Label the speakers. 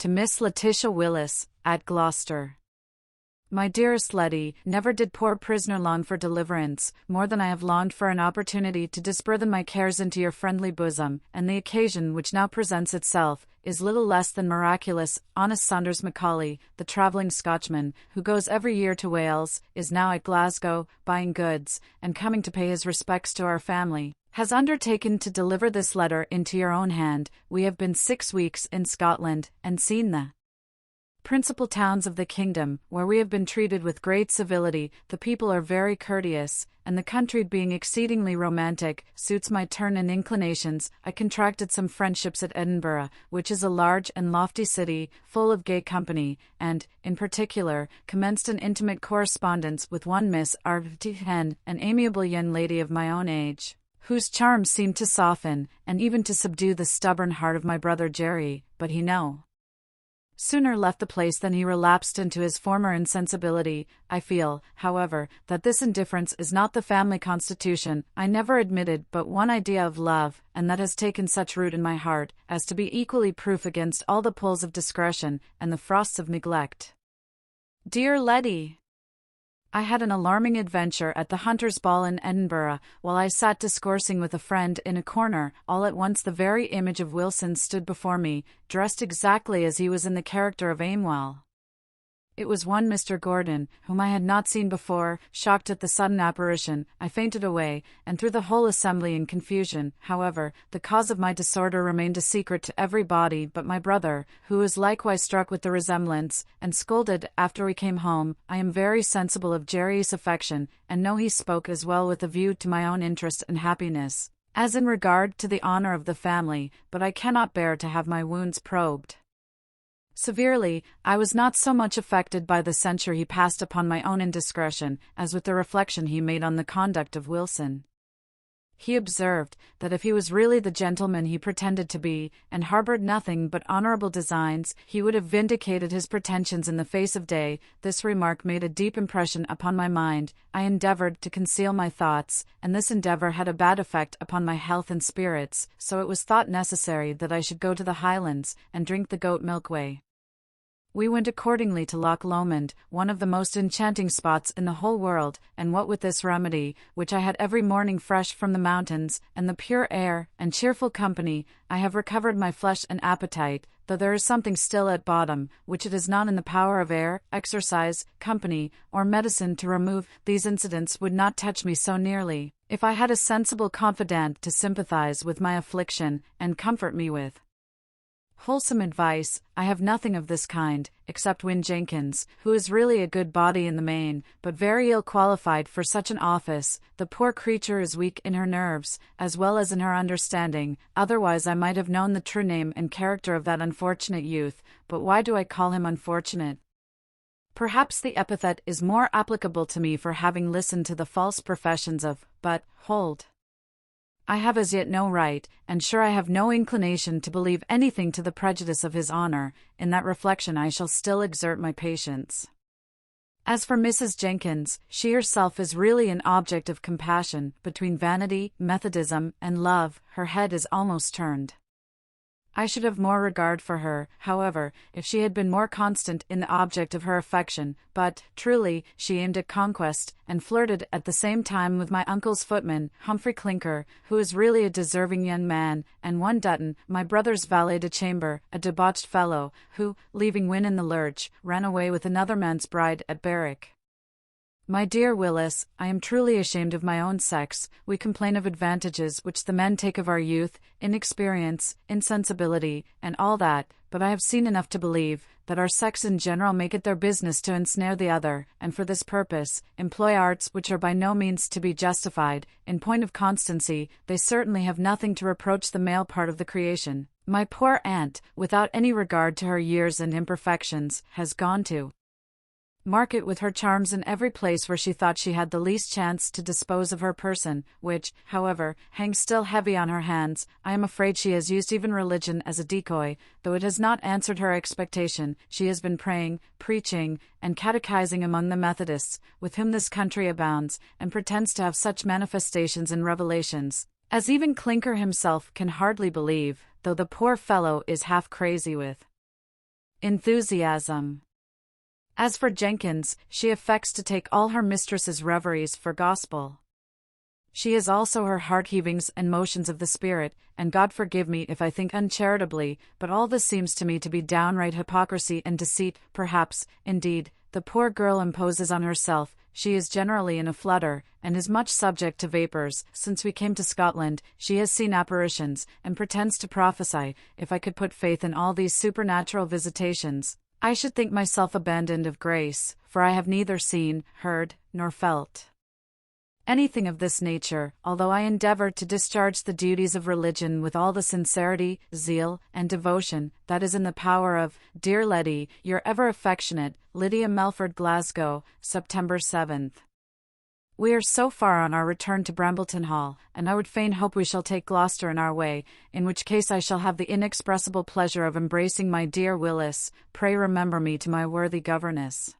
Speaker 1: To Miss Letitia Willis, at Gloucester. My dearest Letty, never did poor prisoner long for deliverance, more than I have longed for an opportunity to disburthen my cares into your friendly bosom, and the occasion which now presents itself is little less than miraculous. Honest Saunders Macaulay, the travelling Scotchman, who goes every year to Wales, is now at Glasgow, buying goods, and coming to pay his respects to our family, has undertaken to deliver this letter into your own hand. We have been 6 weeks in Scotland, and seen the principal towns of the kingdom, where we have been treated with great civility. The people are very courteous, and the country being exceedingly romantic, suits my turn and inclinations. I contracted some friendships at Edinburgh, which is a large and lofty city, full of gay company, and, in particular, commenced an intimate correspondence with one Miss Hen, an amiable young lady of my own age, whose charms seemed to soften, and even to subdue the stubborn heart of my brother Jerry, but he no sooner left the place than he relapsed into his former insensibility. I feel, however, that this indifference is not the family constitution. I never admitted but one idea of love, and that has taken such root in my heart, as to be equally proof against all the pulls of discretion, and the frosts of neglect. Dear Letty, I had an alarming adventure at the Hunters' Ball in Edinburgh. While I sat discoursing with a friend in a corner, all at once the very image of Wilson stood before me, dressed exactly as he was in the character of Amwell. It was one Mr. Gordon, whom I had not seen before. Shocked at the sudden apparition, I fainted away, and threw the whole assembly in confusion. However, the cause of my disorder remained a secret to everybody but my brother, who was likewise struck with the resemblance, and scolded after we came home. I am very sensible of Jerry's affection, and know he spoke as well with a view to my own interest and happiness, as in regard to the honor of the family, but I cannot bear to have my wounds probed severely. I was not so much affected by the censure he passed upon my own indiscretion, as with the reflection he made on the conduct of Wilson. He observed, that if he was really the gentleman he pretended to be, and harboured nothing but honourable designs, he would have vindicated his pretensions in the face of day. This remark made a deep impression upon my mind. I endeavoured to conceal my thoughts, and this endeavour had a bad effect upon my health and spirits, so it was thought necessary that I should go to the Highlands, and drink the goat milk whey. We went accordingly to Loch Lomond, one of the most enchanting spots in the whole world, and what with this remedy, which I had every morning fresh from the mountains, and the pure air, and cheerful company, I have recovered my flesh and appetite, though there is something still at bottom, which it is not in the power of air, exercise, company, or medicine to remove. These incidents would not touch me so nearly, if I had a sensible confidant to sympathize with my affliction, and comfort me with wholesome advice. I have nothing of this kind, except Win Jenkins, who is really a good body in the main, but very ill qualified for such an office. The poor creature is weak in her nerves, as well as in her understanding, otherwise I might have known the true name and character of that unfortunate youth. But why do I call him unfortunate? Perhaps the epithet is more applicable to me for having listened to the false professions of, but, hold, I have as yet no right, and sure I have no inclination to believe anything to the prejudice of his honour. In that reflection I shall still exert my patience. As for Mrs. Jenkins, she herself is really an object of compassion. Between vanity, Methodism, and love, her head is almost turned. I should have more regard for her, however, if she had been more constant in the object of her affection, but, truly, she aimed at conquest, and flirted at the same time with my uncle's footman, Humphrey Clinker, who is really a deserving young man, and one Dutton, my brother's valet de chamber, a debauched fellow, who, leaving Win in the lurch, ran away with another man's bride at Berwick. My dear Willis, I am truly ashamed of my own sex. We complain of advantages which the men take of our youth, inexperience, insensibility, and all that, but I have seen enough to believe that our sex in general make it their business to ensnare the other, and for this purpose, employ arts which are by no means to be justified. In point of constancy, they certainly have nothing to reproach the male part of the creation. My poor aunt, without any regard to her years and imperfections, has gone to market with her charms in every place where she thought she had the least chance to dispose of her person, which, however, hangs still heavy on her hands. I am afraid she has used even religion as a decoy, though it has not answered her expectation. She has been praying, preaching, and catechizing among the Methodists, with whom this country abounds, and pretends to have such manifestations and revelations, as even Clinker himself can hardly believe, though the poor fellow is half crazy with enthusiasm. As for Jenkins, she affects to take all her mistress's reveries for gospel. She is also her heart-heavings and motions of the spirit, and God forgive me if I think uncharitably, but all this seems to me to be downright hypocrisy and deceit. Perhaps, indeed, the poor girl imposes on herself. She is generally in a flutter, and is much subject to vapors. Since we came to Scotland, she has seen apparitions, and pretends to prophesy. If I could put faith in all these supernatural visitations, I should think myself abandoned of grace, for I have neither seen, heard, nor felt anything of this nature, although I endeavor to discharge the duties of religion with all the sincerity, zeal, and devotion that is in the power of, dear Letty, your ever affectionate, Lydia Melford. Glasgow, September 7th. We are so far on our return to Brambleton Hall, and I would fain hope we shall take Gloucester in our way, in which case I shall have the inexpressible pleasure of embracing my dear Willis. Pray remember me to my worthy governess.